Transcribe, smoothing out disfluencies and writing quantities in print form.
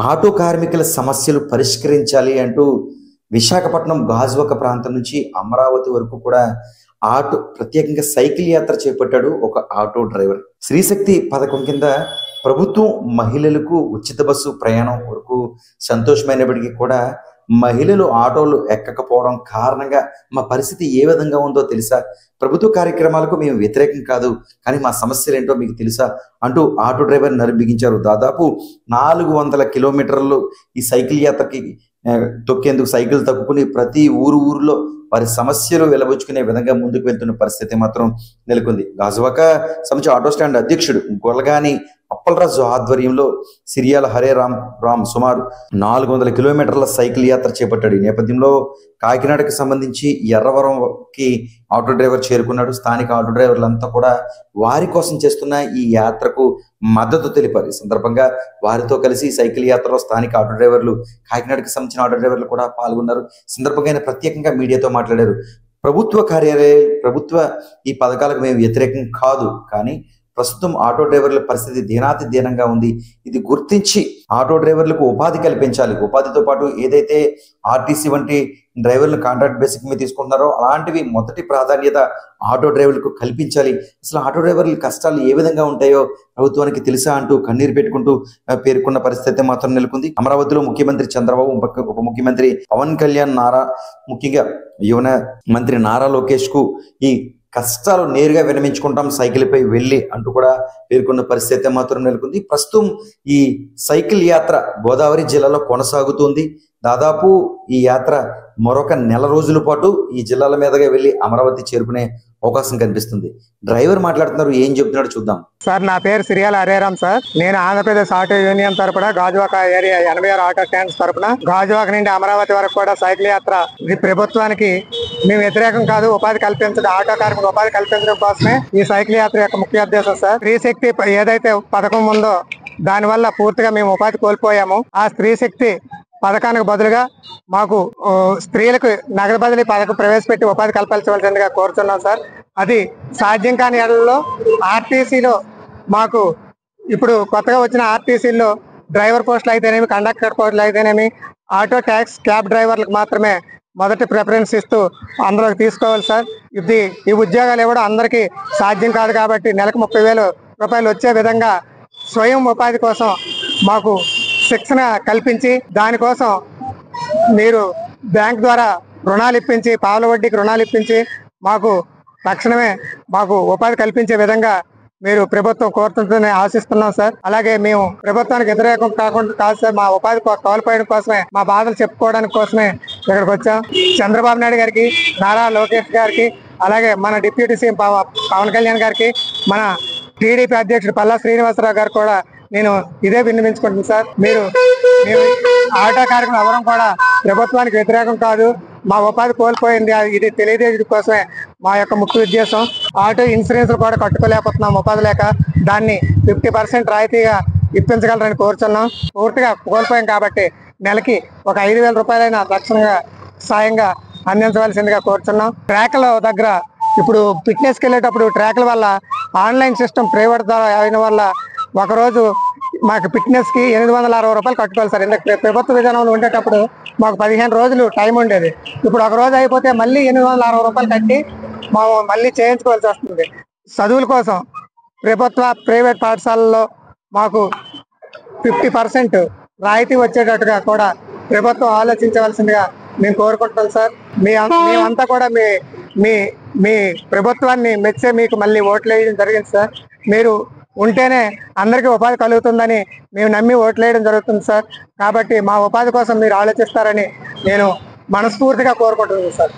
Auto కార్మికుల సమస్యలు పరిష్కరించాలి అంటూ విశాఖపట్నం గాజువాక ప్రాంతం నుంచి అమరావతి వరకు కూడా ప్రత్యేకంగా సైకిల్ యాత్ర చేపట్టాడు ఒక ఆటో డ్రైవర్. శ్రీశక్తి పథకం కింద ప్రభుత్వం మహిళలకు ఉచిత బస్సు ప్రయాణం వరకు సంతోషమైనప్పటికీ కూడా మహిళలు ఆటోలు ఎక్కకపోవడం కారణంగా మా పరిస్థితి ఏ విధంగా ఉందో తెలుసా, ప్రభుత్వ కార్యక్రమాలకు మేము వ్యతిరేకం కాదు, కానీ మా సమస్యలు ఏంటో మీకు తెలుసా అంటూ ఆటో డ్రైవర్ నరిబిగించారు. దాదాపు 400 కిలోమీటర్లు ఈ సైకిల్ యాత్రకి తొక్కేందుకు సైకిల్ తక్కుని ప్రతి ఊరిలో వారి సమస్యలు వెలబుచ్చుకునే విధంగా ముందుకు వెళ్తున్న పరిస్థితి మాత్రం నెలకొంది. గాజువాక సంబంధించి ఆటో స్టాండ్ అధ్యక్షుడు గొలగాని అప్పలరాజు ఆధ్వర్యంలో సిరియాల హరే రామ్ సుమారు 400 కిలోమీటర్ల సైకిల్ యాత్ర చేపట్టాడు. ఈ నేపథ్యంలో కాకినాడకు సంబంధించి ఎర్రవరంకి ఆటో డ్రైవర్ చేరుకున్నాడు. స్థానిక ఆటో డ్రైవర్లంతా కూడా వారి కోసం చేస్తున్న ఈ యాత్రకు మద్దతు తెలిపారు. ఈ సందర్భంగా వారితో కలిసి సైకిల్ యాత్రలో స్థానిక ఆటో డ్రైవర్లు, కాకినాడకు సంబంధించిన ఆటో డ్రైవర్లు కూడా పాల్గొన్నారు. సందర్భంగా ఆయన ప్రత్యేకంగా మీడియాతో మాట్లాడారు. ప్రభుత్వ ఈ పథకాలకు మేము వ్యతిరేకం కాదు, కానీ ప్రస్తుతం ఆటో డ్రైవర్ల పరిస్థితి దీనాతి దీనంగా ఉంది. ఇది గుర్తించి ఆటో డ్రైవర్లకు ఉపాధి కల్పించాలి. ఉపాధితో పాటు ఏదైతే ఆర్టీసీ వంటి డ్రైవర్లు కాంట్రాక్ట్ బేసిక్ మీద తీసుకుంటున్నారో అలాంటివి మొదటి ప్రాధాన్యత ఆటో డ్రైవర్లకు కల్పించాలి. అసలు ఆటో డ్రైవర్ల కష్టాలు ఏ విధంగా ఉంటాయో ప్రభుత్వానికి తెలుసా అంటూ కన్నీరు పెట్టుకుంటూ పేర్కొన్న పరిస్థితి మాత్రం నెలకొంది. అమరావతిలో ముఖ్యమంత్రి చంద్రబాబు, ఉప ముఖ్యమంత్రి పవన్ కళ్యాణ్, ముఖ్యంగా యువన మంత్రి నారా లోకేష్ కు ఈ కష్టాలు నేరుగా విన్నవించుకుంటాం సైకిల్ పై వెళ్ళి అంటూ కూడా పేర్కొన్న పరిస్థితి మాత్రం నెలకొంది. ప్రస్తుతం ఈ సైకిల్ యాత్ర గోదావరి జిల్లాలో కొనసాగుతుంది. దాదాపు ఈ యాత్ర మరొక నెల రోజుల పాటు ఈ జిల్లాల మీదుగా వెళ్ళి అమరావతి చేరుకునే అవకాశం కనిపిస్తుంది. డ్రైవర్ మాట్లాడుతున్నారు, ఏం చెప్తున్నాడు చూద్దాం. సార్, నా పేరు సిరియాల హరేరామ్ సార్. నేను ఆంధ్రప్రదేశ్ ఆటో యూనియన్ తరపున గాజువాక ఏరియా 86 ఆటో స్టాండ్స్ తరపున గాజువాక నుండి అమరావతి వరకు కూడా సైకిల్ యాత్ర. ఈ ప్రభుత్వానికి మేము వ్యతిరేకం కాదు, ఉపాధి కల్పించడం, ఆటో కార్మికులకు ఉపాధి కల్పించడం కోసమే ఈ సైకిల్ యాత్ర యొక్క ముఖ్య ఉద్దేశం సార్. స్త్రీశక్తి ఏదైతే పథకం ఉందో దానివల్ల పూర్తిగా మేము ఉపాధి కోల్పోయాము. ఆ స్త్రీశక్తి పథకానికి బదులుగా మాకు స్త్రీలకు నగదు బదిలీ పథకం ప్రవేశపెట్టి ఉపాధి కల్పించవలసిందిగా కోరుతున్నాం సార్. అది సాధ్యం కాని ఏళ్లలో ఆర్టీసీలో మాకు ఇప్పుడు కొత్తగా వచ్చిన ఆర్టీసీలో డ్రైవర్ పోస్టులు అయితేనేమి, కండక్టర్ పోస్టులు అయితేనేమి, ఆటో ట్యాక్స్ క్యాబ్ డ్రైవర్లకు మాత్రమే మొదటి ప్రిఫరెన్స్ ఇస్తూ అందులోకి తీసుకోవాలి సార్. ఈ ఉద్యోగాలు ఇవ్వడం అందరికీ సాధ్యం కాదు కాబట్టి నెలకు 30,000 రూపాయలు వచ్చే విధంగా స్వయం ఉపాధి కోసం మాకు శిక్షణ కల్పించి, దానికోసం మీరు బ్యాంక్ ద్వారా రుణాలు ఇప్పించి, పావుల వడ్డీకి రుణాలు ఇప్పించి మాకు తక్షణమే మాకు ఉపాధి కల్పించే విధంగా మీరు ప్రభుత్వం కోరుతుందని ఆశిస్తున్నాం సార్. అలాగే మేము ప్రభుత్వానికి వ్యతిరేకం కాదు సార్, మా ఉపాధి కోల్పోయడం కోసమే, మా బాధలు చెప్పుకోవడానికి కోసమే ఇక్కడికి వచ్చాం. చంద్రబాబు నాయుడు గారికి, నారా లోకేష్ గారికి, అలాగే మన డిప్యూటీ సీఎం పవన్ కళ్యాణ్ గారికి, మన టీడీపీ అధ్యక్షుడు పల్లా శ్రీనివాసరావు గారు కూడా నేను ఇదే విన్నవించుకుంటున్నాను సార్. మేము ఆటో కార్మికులు ఎవరం కూడా ప్రభుత్వానికి వ్యతిరేకం కాదు, మా ఉపాధి కోల్పోయింది, ఇది తెలియజేయడం కోసమే మా యొక్క ముఖ్య ఉద్దేశం. ఆటో ఇన్సూరెన్స్ కూడా కట్టుకోలేకపోతున్నాం ఉపాధి లేక. దాన్ని 50% రాయితీగా ఇప్పించగలరని కోరుచున్నాం. పూర్తిగా కోల్పోయాం కాబట్టి నెలకి ఒక 5,000 రూపాయలైనా తక్షణంగా సాయంగా అందించవలసిందిగా కోరుచున్నాం. ట్రాక్ల దగ్గర ఇప్పుడు ఫిట్నెస్కి వెళ్ళేటప్పుడు ట్రాక్ల వల్ల ఆన్లైన్ సిస్టమ్ ప్రైవేట్ ద్వారా అయిన వల్ల ఒకరోజు మాకు ఫిట్నెస్కి 860 రూపాయలు కట్టుకోవాలి సార్. ఎందుకంటే ప్రభుత్వ విధానంలో ఉండేటప్పుడు మాకు 15 రోజులు టైం ఉండేది. ఇప్పుడు ఒక రోజు అయిపోతే మళ్ళీ 860 రూపాయలు కట్టి మళ్ళీ చేయించుకోవాల్సి వస్తుంది. చదువుల కోసం ప్రభుత్వ ప్రైవేట్ పాఠశాలల్లో మాకు 50% రాయితీ వచ్చేటట్టుగా కూడా ప్రభుత్వం ఆలోచించవలసిందిగా మేము కోరుకుంటున్నాం సార్. మేమంతా కూడా మీ ప్రభుత్వాన్ని మెచ్చే మీకు మళ్ళీ ఓట్లు వేయడం జరిగింది సార్. మీరు ఉంటేనే అందరికీ ఉపాధి కలుగుతుందని మేము నమ్మి ఓట్లు వేయడం జరుగుతుంది సార్. కాబట్టి మా ఉపాధి కోసం మీరు ఆలోచిస్తారని నేను మనస్ఫూర్తిగా కోరుకుంటున్నాను సార్.